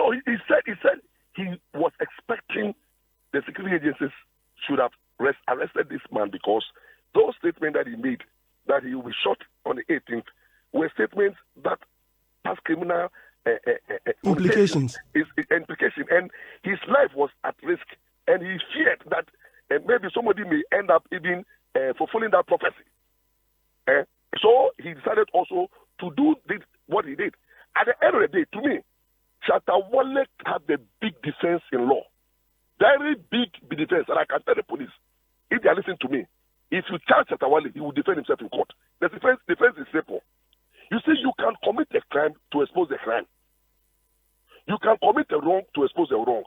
So he said he was expecting the security agencies should have arrested this man because those statements that he made that he will be shot on the 18th were statements that has criminal implications. And his life was at risk, and he feared that maybe somebody may end up even fulfilling that prophecy. So he decided also to do what he did. At the end of the day, to me, Shatta Wale had a big defense in law. Very big defense, and I can tell the police, if they are listening to me, if you charge Shatta Wale, he will defend himself in court. The defense is simple. You see, you can commit a crime to expose the crime. You can commit a wrong to expose the wrong.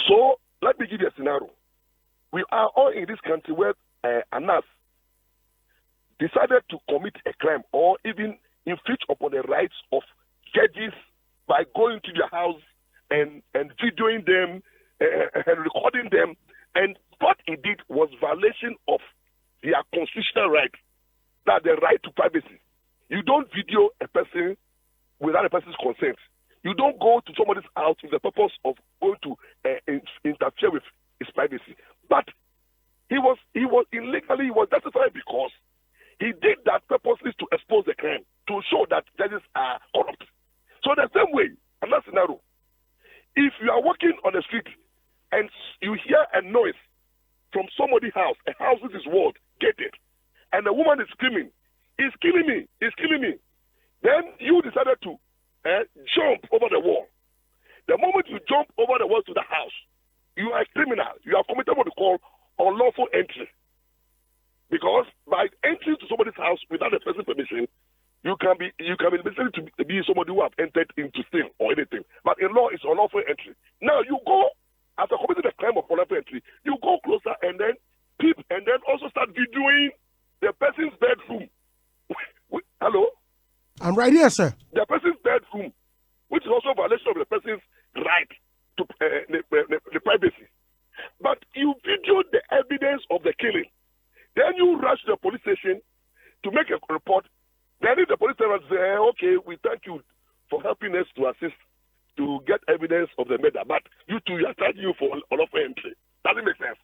So, let me give you a scenario. We are all in this country where Anas decided to commit a crime or even infringe upon the rights of judges by going to their house and videoing them and recording them. And what he did was violation of their constitutional right, that the right to privacy. You don't video a person without a person's consent. You don't go to somebody's house with the purpose of going to interfere with his privacy. But he was illegally, he was justified because he did that purposely to expose the crime, to show that judges are corrupt. So the same way, another scenario, if you are walking on the street and you hear a noise from somebody's house, a house which is walled, gated, and the woman is screaming, "He's killing me, he's killing me," then you decided to jump over the wall. The moment you jump over the wall to the house, you are a criminal. You are committed what we call unlawful entry. Because by entering to somebody's house without the person's permission, you can be basically to be somebody who have entered into sin or anything. But in law, it's unlawful entry. Now you go, after committing the crime of unlawful entry, you go closer and then peep and then also start videoing the person's bedroom. Hello? I'm right here, sir. The person's bedroom, which is also a violation of the person's right to the privacy. But you videoed the evidence of the killing. Then you rush to the police station to make a report. Then if the police station say, "Okay, we thank you for helping us to assist to get evidence of the murder, but you two, we are charging you for unlawful entry." Does it make sense?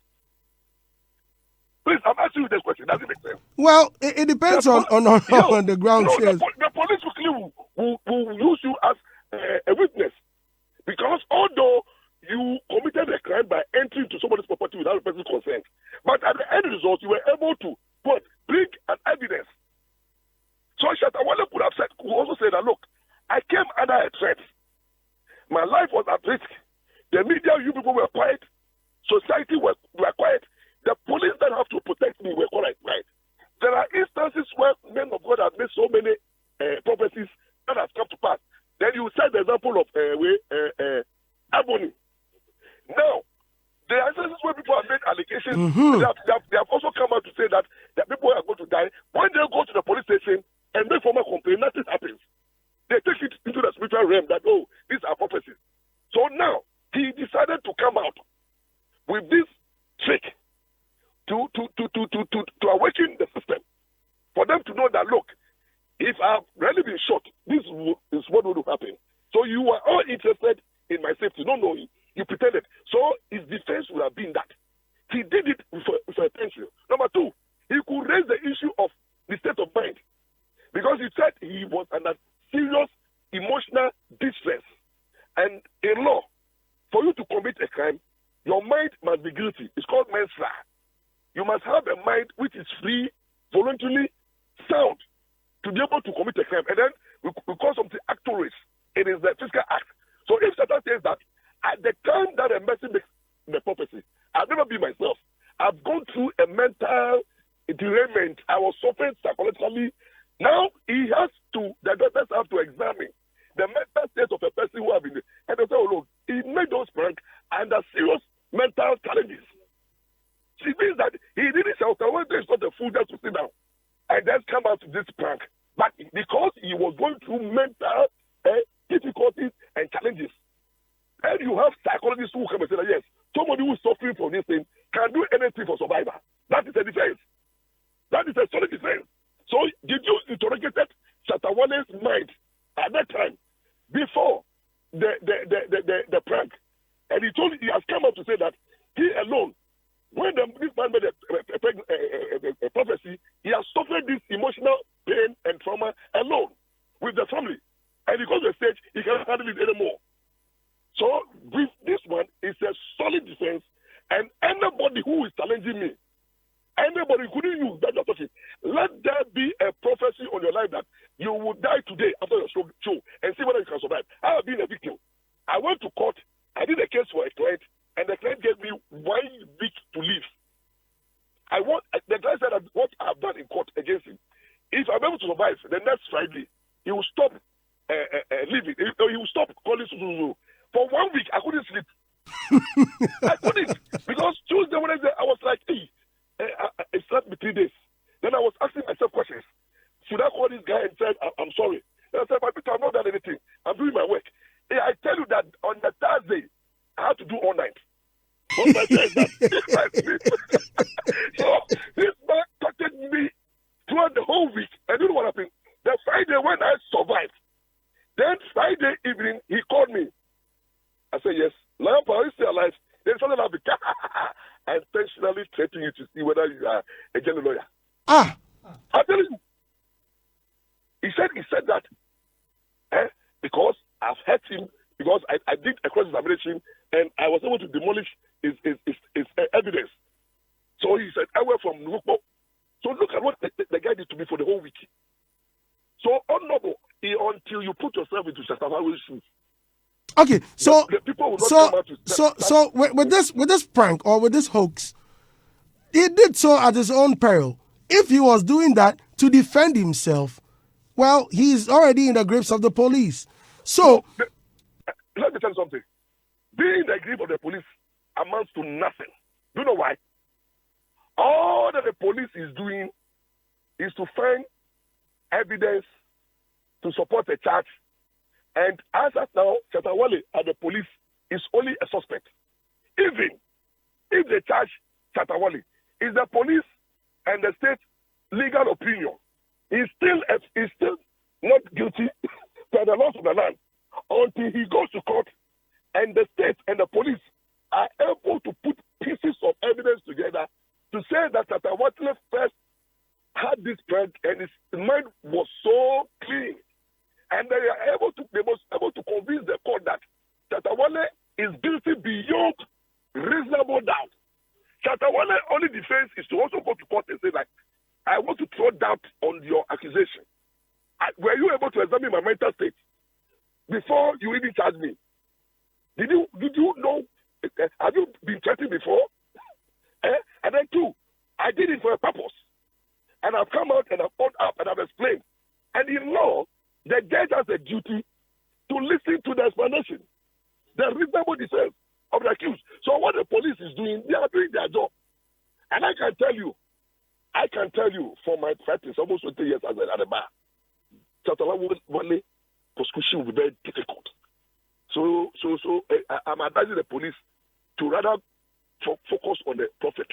Please, I'm asking you this question. Does it make sense? Well, it depends on the ground. The police will use you as a witness, because although you committed a crime by entering to somebody's property without the person's consent, but at the end result, you were able to bring an evidence. So Shatta Wale could also say that, look, I came under a threat. My life was at risk. The media, you people were quiet. Society were quiet. The police that have to protect me were quiet. There are instances where men of God have made so many prophecies that have come to pass. Then you said the example of Ebony. Now, there are instances where people have made allegations. Mm-hmm. They have also come out to say that people are going to die. When they go to the police station and make formal complaint, nothing happens. They take it into the spiritual realm that, these are prophecies. So now, he decided to come out with this trick to awaken the system, for them to know that, look, if I've really been shot, this is what will happen. So you were all interested in my safety. No, you pretended. So his defense would have been that he did it with attention. Number two, he could raise the issue of the state of mind, because he said he was under serious emotional distress. And in law, for you to commit a crime, your mind must be guilty. It's called mensra. You must have a mind which is free, voluntarily sound, to be able to commit a crime. And then we call something actuaries. It is the physical act. So if Shatta says that, at the time that a person makes the prophecy, I've never been myself. I've gone through a mental derailment. I was suffering psychologically. Now the doctors have to examine the mental state of a person who have been, and they say, look, he made those pranks under serious mental challenges. She means that he didn't shout away, there's not a fool just to sit down and then come out to this prank. But because he was going through mental the prank. And he has come out to say that he alone, when this man made a prophecy, he has suffered this emotional pain and trauma alone with the family. And he goes to the stage, he cannot handle it anymore. So with this one, it's a solid defense. And anybody who is challenging me, anybody, including you, that you're talking, let there be a prophecy on your life that you will die today after your show and see whether you can survive. I have been a victim. I went to court. I did a case for a client, and the client gave me 1 week to live. The client said that what I've done in court against him, if I'm able to survive, the next Friday, he will stop living. He will stop calling Suzuzu. For 1 week, I couldn't sleep. I couldn't. Because Tuesday, Wednesday, I was like, hey, I slept for 3 days. Then I was asking myself questions. Should I call this guy and say, I'm sorry? And I said, I've not done anything. I'm doing my work. Hey, I tell you that on the Thursday, I had to do all night. What I said that so this man tortured me throughout the whole week. I don't know what happened. The Friday when I survived, then Friday evening he called me. I said, yes, Lampa, are you still alive? Then suddenly I'll be intentionally threatening you to see whether you are a general lawyer. I'm telling you. He said that because I've hurt him, because I did a cross-examination and I was able to demolish his evidence. So he said, I went from Nukbo. So look at what the guy did to me for the whole week. So honorable until you put yourself into Shatta Wale's shoes. Okay, so the people will not come out so with this prank or with this hoax, he did so at his own peril. If he was doing that to defend himself, well, he's already in the grips of the police. So let me tell you something. Being in the grip of the police amounts to nothing. Do you know why? All that the police is doing is to find evidence to support a charge. And as of now, Shatta Wale and the police is only a suspect. Even if they charge Shatta Wale, is the police and the state legal opinion. He's still not guilty by the laws of the land until he goes to court and the state and the police are able to put pieces of evidence together to say that Shatta Wale first had this prank and his mind was so clean. And they were able to convince the court that Shatta Wale is guilty beyond reasonable doubt. Shatta Wale's only defense is to also go to court and say, like, I want to throw doubt on your accusation. Were you able to examine my mental state before you even charged me? Did you know? Have you been threatened before? And then two, I did it for a purpose. And I've come out and I've fought up and I've explained. And in law, the judge has a duty to listen to the explanation, the reasonable defense of the accused. So what the police is doing, they are doing their job. And I can tell you from my practice, almost 20 years as at the bar, Shatta Wale prosecution will be very difficult. So I'm advising the police to rather focus on the prophet.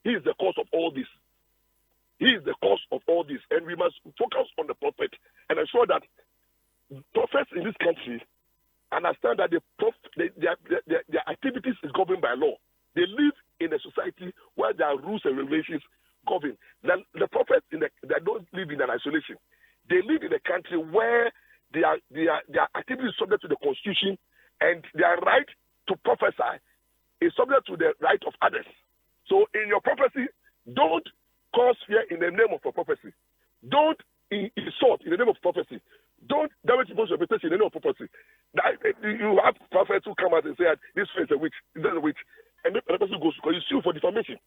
He is the cause of all this. He is the cause of all this. And we must focus on the prophet and ensure that prophets in this country understand that their activities is governed by law. They live in a society where there are rules and regulations govern. The prophets, they don't live in an isolation. They live in a country where their activity is subject to the constitution and their right to prophesy is subject to the right of others. So in your prophecy, don't cause fear in the name of a prophecy. Don't insult in the name of prophecy. Don't damage people's reputation in the name of prophecy. You have prophets who come out and say, this is a witch, this is a witch. And the person goes, because you sue for defamation.